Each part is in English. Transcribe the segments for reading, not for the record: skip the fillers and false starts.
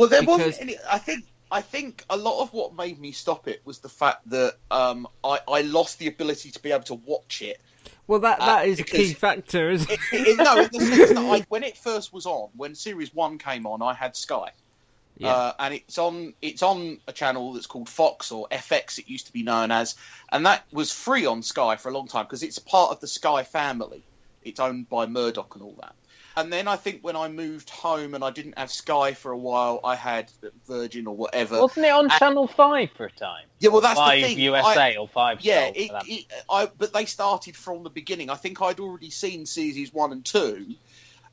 Well, there wasn't any. I think a lot of what made me stop it was the fact that I lost the ability to be able to watch it. Well, that is a key factor, isn't it? No, in the sense that when it first was on, when Series 1 came on, I had Sky. Yeah. And it's on a channel that's called Fox, or FX it used to be known as, and that was free on Sky for a long time because it's part of the Sky family. It's owned by Murdoch and all that. And then I think when I moved home and I didn't have Sky for a while, I had Virgin or whatever. Wasn't it on Channel 5 for a time? Yeah, well, that's 5 the thing. USA or 5 Yeah, Soul, but they started from the beginning. I think I'd already seen Series 1 and 2,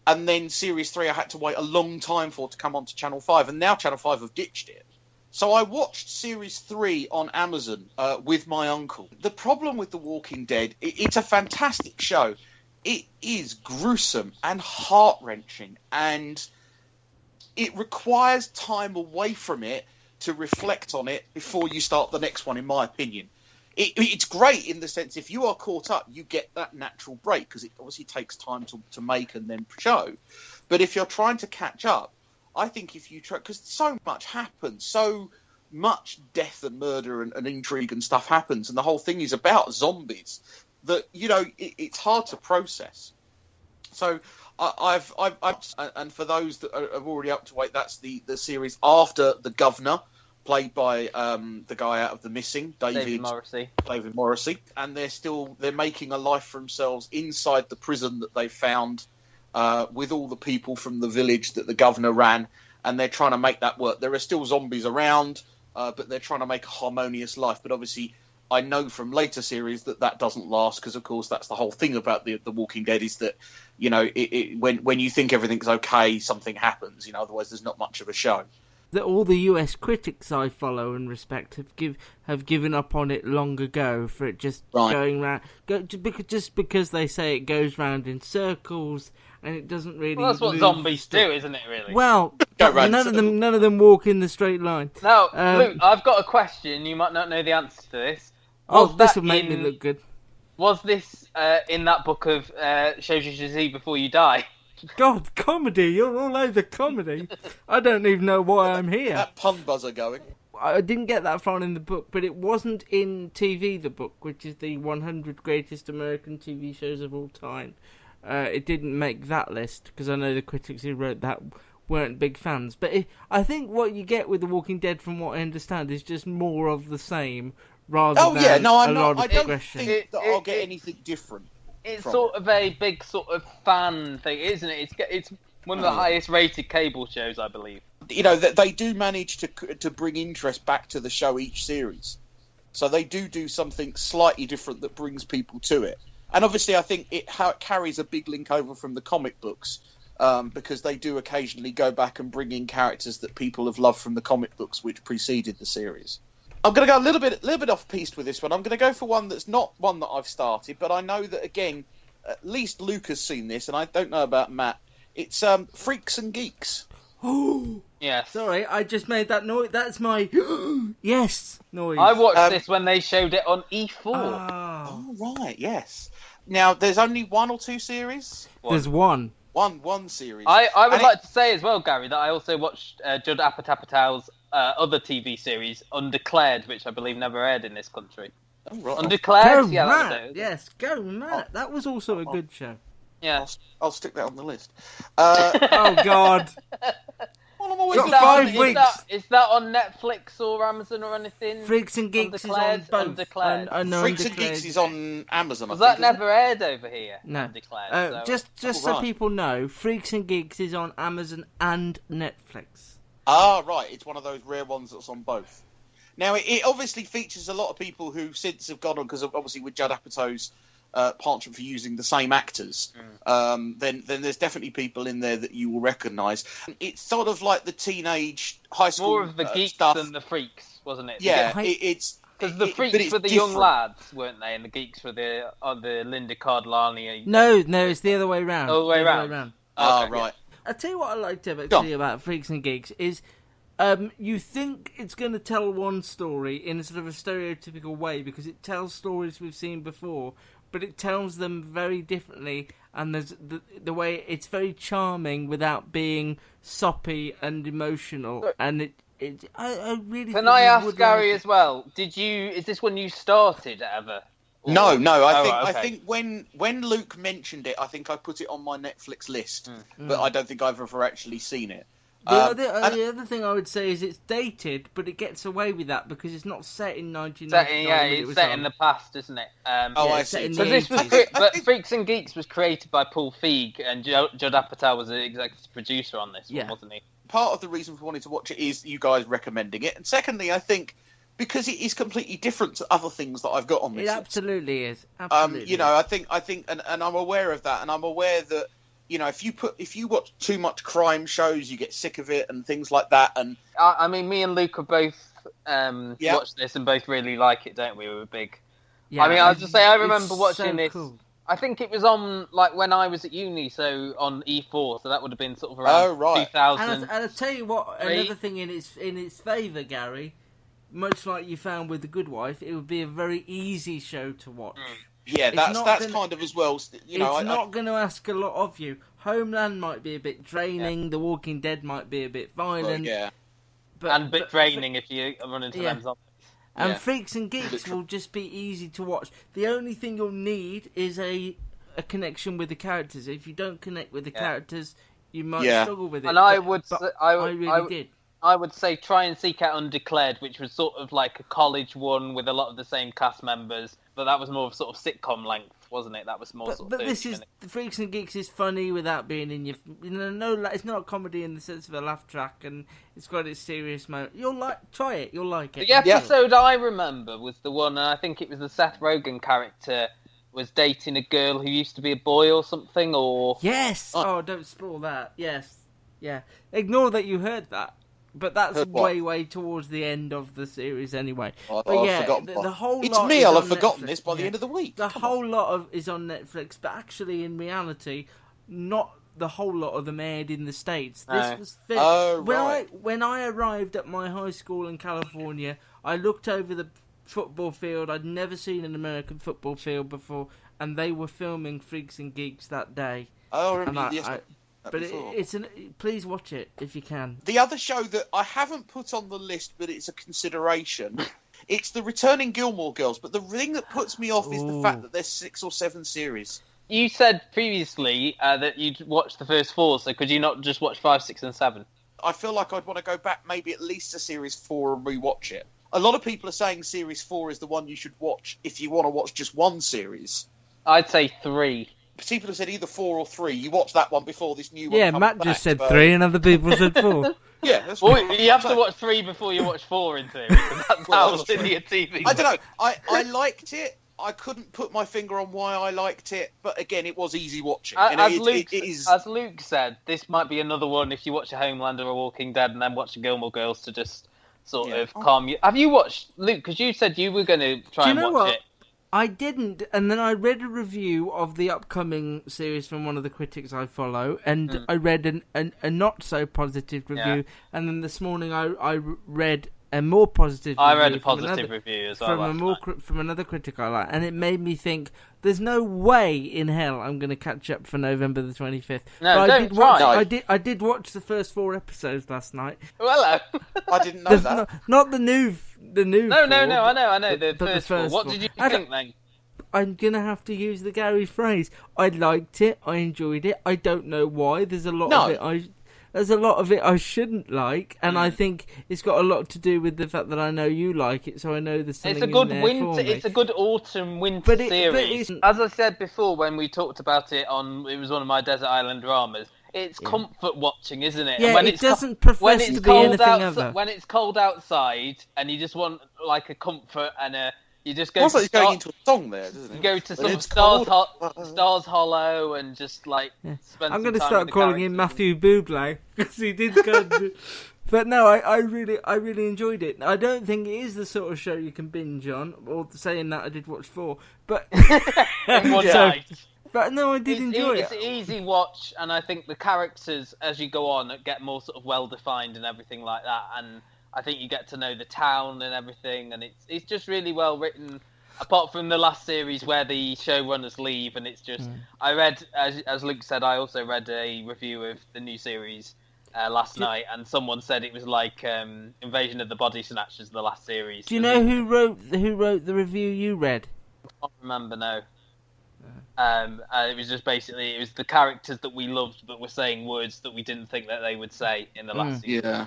and then Series 3 I had to wait a long time for to come onto Channel 5, and now Channel 5 have ditched it. So I watched Series 3 on Amazon with my uncle. The problem with The Walking Dead, it's a fantastic show. It is gruesome and heart-wrenching, and it requires time away from it to reflect on it before you start the next one, in my opinion. It's great in the sense if you are caught up, you get that natural break, because it obviously takes time to make and then show. But if you're trying to catch up, I think if you try, because so much happens, so much death and murder and intrigue and stuff happens, and the whole thing is about zombies, that, you know, it's hard to process. So I've and for those that are already up to date, that's the series after The Governor, played by the guy out of The Missing, David Morrissey, and they're making a life for themselves inside the prison that they found, with all the people from the village that the governor ran, and they're trying to make that work. There are still zombies around, but they're trying to make a harmonious life. But obviously, I know from later series that doesn't last, because of course that's the whole thing about the Walking Dead, is that, you know, when you think everything's okay, something happens. You know, otherwise there's not much of a show. That all the US critics I follow and respect have given up on it long ago for it just going round, just because they say it goes round in circles and it doesn't really. Well, that's what zombies do, isn't it? Really. Well, none of them walk in the straight line. Now, Luke, I've got a question. You might not know the answer to this. This will make me look good. Was this in that book of shows you should see before you die? God, comedy! You're all over comedy. I don't even know why I'm here. That pun buzzer going. I didn't get that far in the book, but it wasn't in TV, the book, which is the 100 greatest American TV shows of all time. It didn't make that list, because I know the critics who wrote that weren't big fans. But I think what you get with The Walking Dead, from what I understand, is just more of the same, rather than a lot of progression. I don't think that I'll get anything different. It's sort of a big sort of fan thing, isn't it? It's one of the highest rated cable shows, I believe. You know, they do manage to bring interest back to the show each series. So they do something slightly different that brings people to it. And obviously I think it carries a big link over from the comic books, because they do occasionally go back and bring in characters that people have loved from the comic books which preceded the series. I'm going to go a little bit off-piste with this one. I'm going to go for one that's not one that I've started, but I know that, again, at least Luke has seen this, and I don't know about Matt. It's Freaks and Geeks. Oh, yeah. Sorry, I just made that noise. That's my yes noise. I watched this when they showed it on E4. Oh, right, yes. Now, there's only one or two series? There's one. One series. I would like to say as well, Gary, that I also watched Judd Apatow's other TV series, Undeclared, which I believe never aired in this country. Oh, right. Undeclared? Go yeah, Matt. Yes, go Matt. That was also a good show. Yeah. I'll stick that on the list. Oh, God. Well, I'm always Got 5 weeks. Is that on Netflix or Amazon or anything? Freaks and Geeks is on both. Undeclared. Freaks and Geeks is on Amazon. Was that never aired over here? No. Undeclared. Just so people know, Freaks and Geeks is on Amazon and Netflix. Ah, right. It's one of those rare ones that's on both. Now, it obviously features a lot of people who since have gone on, because obviously with Judd Apatow's penchant for using the same actors, then there's definitely people in there that you will recognise. It's sort of like the teenage high school more of the geeks stuff. than the freaks, wasn't it? Yeah, it's... Because the freaks were the young lads, weren't they? And the geeks were the Linda Cardellani. No, it's the other way round. The other way round. Oh, right. I'll tell you what I liked about Freaks and Geeks is you think it's going to tell one story in a sort of a stereotypical way because it tells stories we've seen before, but it tells them very differently. And there's the way it's very charming without being soppy and emotional. And I really Can think I you ask would Gary like as well? Is this when you started ever? Or- No. right, I okay. think when Luke mentioned it, I think I put it on my Netflix list, but I don't think I've ever actually seen it. The other thing I would say is it's dated, but it gets away with that because it's not set in 1999. It's set in the past, isn't it? I it's set see. in So the this was, 80s. but Freaks and Geeks was created by Paul Feig, and Judd Apatow was the executive producer on this one, wasn't he? Part of the reason for wanting to watch it is you guys recommending it, and secondly, I think because it is completely different to other things that I've got on this. It absolutely is. Absolutely. I think, and I'm aware of that, and I'm aware that if you watch too much crime shows, you get sick of it and things like that. And I mean, me and Luke have both watched this and both really like it, don't we? We were big. Yeah, I mean, I was just say I remember it's watching so this. cool. I think it was on like when I was at uni, so on E4, so that would have been sort of around 2000. And I tell you what, another thing in its favour, Gary, much like you found with The Good Wife, it would be a very easy show to watch. Yeah, that's kind of as well. It's not going to ask a lot of you. Homeland might be a bit draining. Yeah. The Walking Dead might be a bit violent. And a bit draining if you run into them zombies. And Freaks and Geeks will just be easy to watch. The only thing you'll need is a connection with the characters. If you don't connect with the characters, you might struggle with it. And I really did. I would say try and seek out Undeclared, which was sort of like a college one with a lot of the same cast members, but that was more of sort of sitcom length, wasn't it? That was more sort of. But this is the Freaks and Geeks is funny without being in your. It's not a comedy in the sense of a laugh track, and it's got its serious moment. Try it. You'll like it. The episode I remember was the one, and I think it was the Seth Rogen character was dating a girl who used to be a boy or something, or yes. Oh, don't spoil that. Yes, yeah. Ignore that you heard that. But that's way towards the end of the series anyway. The whole it's lot me. is I'll on have forgotten Netflix. this by the end of the week. The whole lot is on Netflix, but actually, in reality, not the whole lot of them aired in the States. This was when I arrived at my high school in California, I looked over the football field. I'd never seen an American football field before, and they were filming Freaks and Geeks that day. Oh, I remember. But please watch it if you can. The other show that I haven't put on the list, but it's a consideration, it's the returning Gilmore Girls. But the thing that puts me off is the fact that there's 6 or 7 series. You said previously that you'd watched the first 4, so could you not just watch 5, 6, and 7? I feel like I'd want to go back maybe at least to series 4 and rewatch it. A lot of people are saying series 4 is the one you should watch if you want to watch just one series. I'd say 3. People have said either 4 or 3. You watch that one before this new one. Yeah, Matt just said 3, and other people said 4. Yeah, that's well, you have to watch 3 before you watch 4 in theory. And that's how linear TV. I don't know. I liked it. I couldn't put my finger on why I liked it, but again, it was easy watching. As Luke said, this might be another one if you watch a Homeland or a Walking Dead and then watch a Gilmore Girls to just sort of calm you. Have you watched Luke? Because you said you were going to try and watch it. I didn't, and then I read a review of the upcoming series from one of the critics I follow, and I read a not so positive review, and then this morning I read a more positive review. I read a positive review as well. From another critic I like, and it made me think there's no way in hell I'm going to catch up for November the 25th. No, don't try. I did watch the first 4 episodes last night. Well, hello. I didn't know that. Not the new. No, I know. The first 4. What did you think then? I'm going to have to use the Gary phrase. I liked it. I enjoyed it. I don't know why. There's a lot of it I shouldn't like, and I think it's got a lot to do with the fact that I know you like it, so I know there's something It's a good in there winter. for me. It's a good autumn-winter series. As I said before when we talked about it it was one of my Desert Island dramas. It's comfort watching, isn't it? Yeah, and when it doesn't profess to be anything other. When it's cold outside and you just want like a comfort and you just go. It's like you're going into a song there, doesn't it? You go to some Stars Hollow and just like spend. I'm going to start calling him Matthew Bublé because he did go. But no, I really enjoyed it. I don't think it is the sort of show you can binge on. Or saying that, I did watch 4, but in one night. But no, I did enjoy it. It's an easy watch, and I think the characters, as you go on, get more sort of well-defined and everything like that. And I think you get to know the town and everything, and it's just really well written. apart from the last series where the showrunners leave, and it's just I read, as Luke said, I also read a review of the new series last night, and someone said it was like Invasion of the Body Snatchers, the last series. Do you know who wrote the review you read? I can't remember, no. It was just basically, it was the characters that we loved but were saying words that we didn't think that they would say in the last season. Yeah.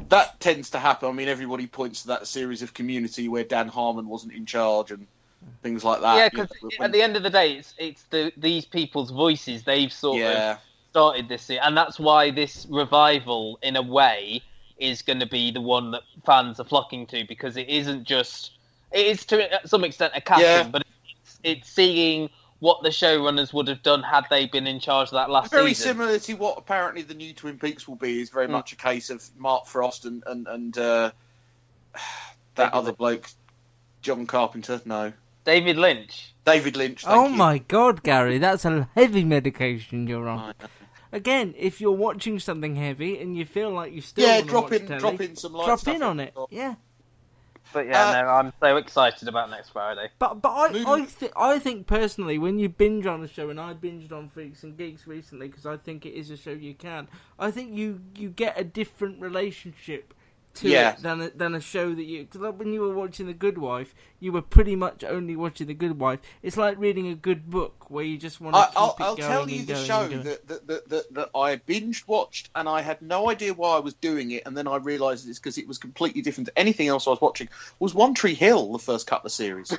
That tends to happen. I mean, everybody points to that series of Community where Dan Harmon wasn't in charge and things like that. Yeah, because at the end of the day, it's these people's voices. They've sort of started this, and that's why this revival, in a way, is going to be the one that fans are flocking to, because it isn't just... It is, to some extent, a casting, but it's seeing what the showrunners would have done had they been in charge of that last season. Very similar to what apparently the new Twin Peaks will be, is very much a case of Mark Frost and that other bloke, John Carpenter. No, David Lynch. David Lynch. Oh my God, Gary, that's a heavy medication you're on. Again, if you're watching something heavy and you feel like you still want to watch telly, drop in some light drop stuff in on it. Yeah. But yeah, no, I'm so excited about next Friday. But I think personally, when you binge on a show, and I binged on Freaks and Geeks recently because I think it is a show you can. I think you get a different relationship to it than a show that you... Because when you were watching The Good Wife, you were pretty much only watching The Good Wife. It's like reading a good book where you just want to keep it going. I'll tell you the show that I binge watched and I had no idea why I was doing it, and then I realised it's because it was completely different to anything else I was watching, was One Tree Hill, the first couple of series.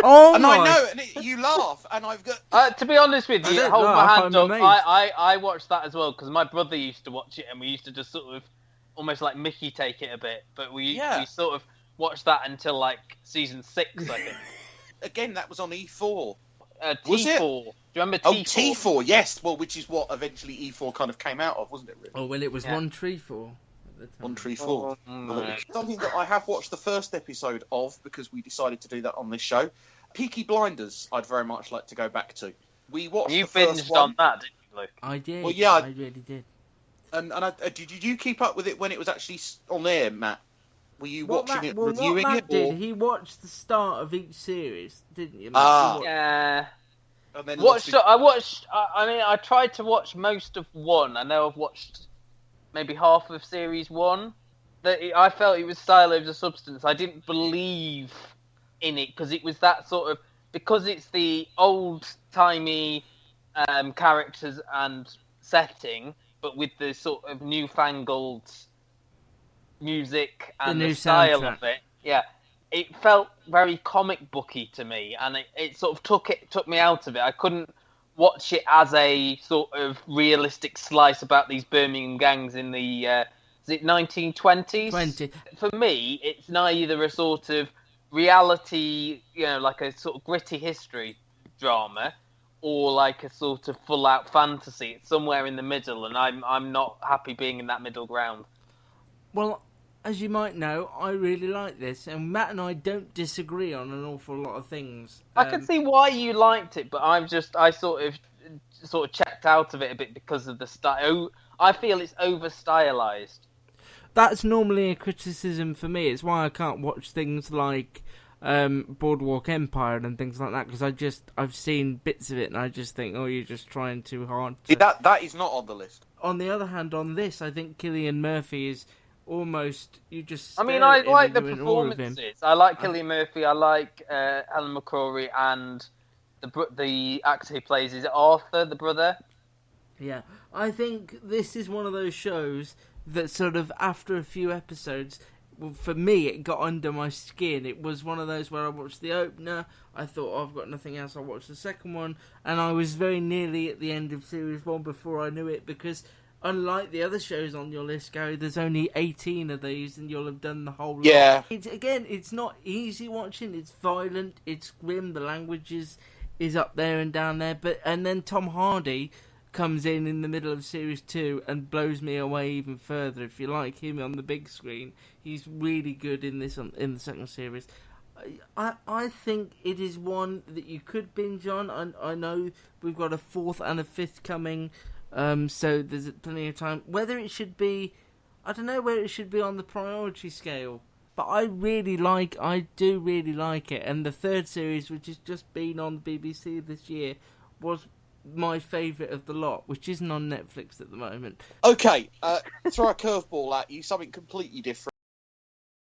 I know, and you laugh, and I've got... to be honest with you, hold my hand up, I watched that as well, because my brother used to watch it, and we used to just sort of almost like Mickey take it a bit, but we sort of watched that until like season 6, I think. Again, that was on E4. T4. Was it? Do you remember T4? Oh, T4, yes. Well, which is what eventually E4 kind of came out of, wasn't it? Really? Oh, well, it was One Tree 4. One Tree 4. No. Something that I have watched the first episode of, because we decided to do that on this show. Peaky Blinders, I'd very much like to go back to. We watched the first binged one. on that, didn't you, Luke? I did. Well, yeah, I really did. And did you keep up with it when it was actually on air, Matt? Were you watching it, reviewing what Matt it? Did, he watched the start of each series, didn't you? Yeah. And then I tried to watch most of one. I know I've watched maybe half of series 1. I felt it was style over substance. I didn't believe in it because it was that sort of... Because it's the old-timey characters and setting, but with the sort of newfangled music and the style of it, it felt very comic booky to me, and it sort of took me out of it. I couldn't watch it as a sort of realistic slice about these Birmingham gangs in the is it 1920s? 20. For me, it's neither a sort of reality, like a sort of gritty history drama, or like a sort of full-out fantasy. It's somewhere in the middle, and I'm not happy being in that middle ground. Well, as you might know, I really like this, and Matt and I don't disagree on an awful lot of things. I can see why you liked it, but I sort of checked out of it a bit because of the style. I feel it's over-stylized. That's normally a criticism for me. It's why I can't watch things like Boardwalk Empire and things like that, because I've seen bits of it and I just think, oh, you're just trying too hard. That is not on the list. On the other hand, on this, I think Cillian Murphy is almost... I like the performances. I like Cillian Murphy. I like Helen McCrory and the actor who plays, is it Arthur, the brother? Yeah. I think this is one of those shows that sort of, after a few episodes... Well, for me, it got under my skin. It was one of those where I watched the opener, I thought, oh, I've got nothing else, I'll watch the second one, and I was very nearly at the end of Series 1 before I knew it, because unlike the other shows on your list, Gary, there's only 18 of these, and you'll have done the whole lot. Yeah. It's not easy watching, it's violent, it's grim, the language is up there and down there, and then Tom Hardy comes in the middle of Series 2 and blows me away even further. If you like him on the big screen, he's really good in in the second series. I think it is one that you could binge on. I know we've got a 4th and a 5th coming, so there's plenty of time. Whether it should be... I don't know where it should be on the priority scale. But I do really like it. And the third series, which has just been on the BBC this year, was my favourite of the lot, which isn't on Netflix at the moment. Okay, throw a curveball at you, something completely different.